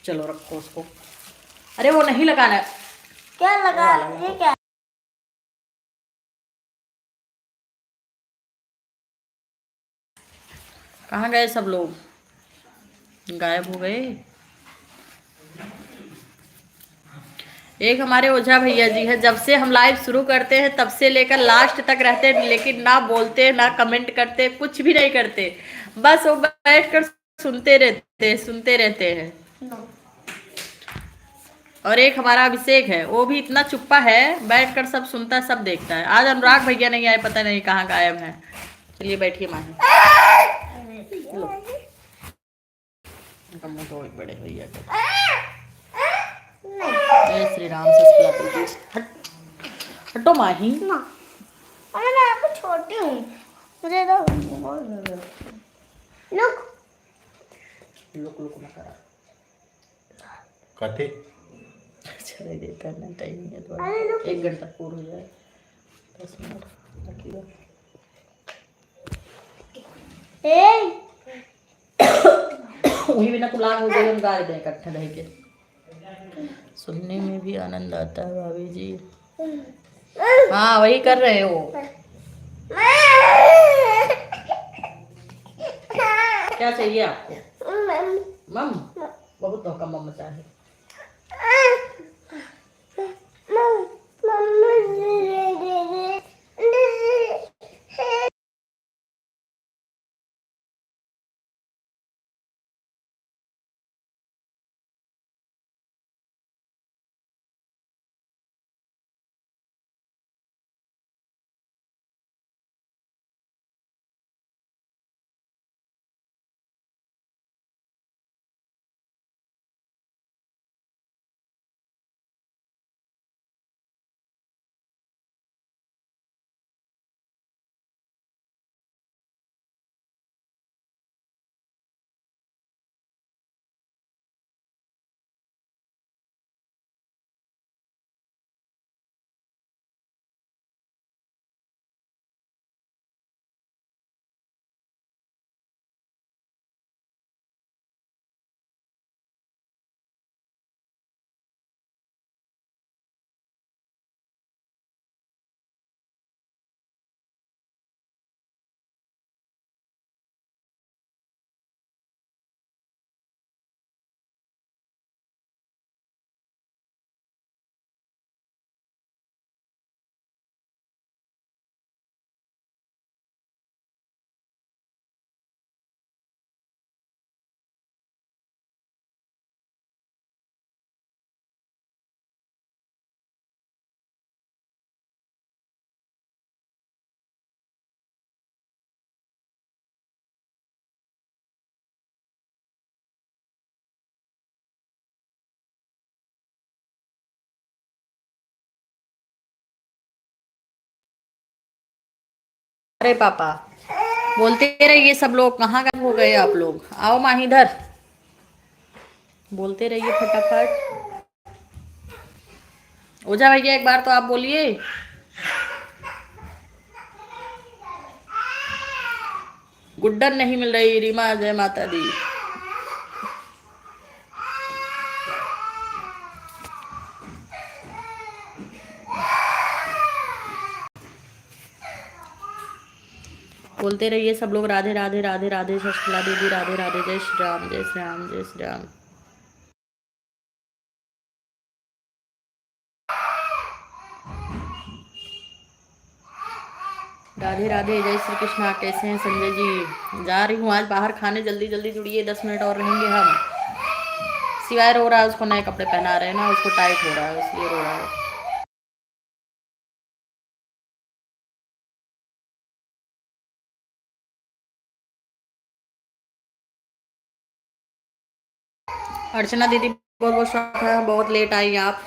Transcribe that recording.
चलो रखो उसको। अरे वो नहीं लगाना है। क्या लगा ये क्या? कहाँ गए सब लोग? गायब हो गए। एक हमारे ओझा भैया जी है, जब से हम लाइव शुरू करते हैं तब से लेकर लास्ट तक रहते हैं, लेकिन ना बोलते ना कमेंट करते, कुछ भी नहीं करते, बस वो बैठकर सुनते रहते हैं। और एक हमारा अभिषेक है, वो भी इतना चुप्पा है, बैठकर सब सुनता है, सब देखता है। आज अनुराग भैया नहीं आए, पता नहीं कहाँ गायब है। चलिए बैठिए माही। बड़े भैया जय श्री राम। हटो माही। मैं आपको छोटी हूँ, मुझे तो लुक लुक ना करा। काटे चले देता है ना, टाइम नहीं है तो 1 घंटा पूरा हो जाए, 10 मिनट रखिए। वही बिना कुलाग हो गई, हम गा दें इकट्ठा रह के, सुनने में भी आनंद आता है भाभी जी। हाँ वही कर रहे हो। क्या चाहिए आपको? मम बहुत धोखा मम चाहे। अरे पापा बोलते रहिए, सब लोग कहाँ गायब हो गए आप लोग? आओ माही इधर, बोलते रहिए फटाफट। ओझा भैया एक बार तो आप बोलिए। गुड्डन नहीं मिल रही, रीमा जय माता दी। बोलते रहिए सब लोग, राधे राधे राधे राधे, शशिकला दीदी राधे राधे, जय श्री राम जय श्री राम जय श्री राम। राधे राधे, जय श्री कृष्णा। कैसे हैं संजय जी? जा रही हूँ आज बाहर खाने, जल्दी जल्दी जुड़िए, 10 मिनट और रहेंगे हम। सिवाय रो रहा है, उसको नए कपड़े पहना रहे हैं ना, उसको टाइट हो रहा है इसलिए रो रहा है। अर्चना दीदी बहुत बहुत स्वागत है, बहुत लेट आई आप।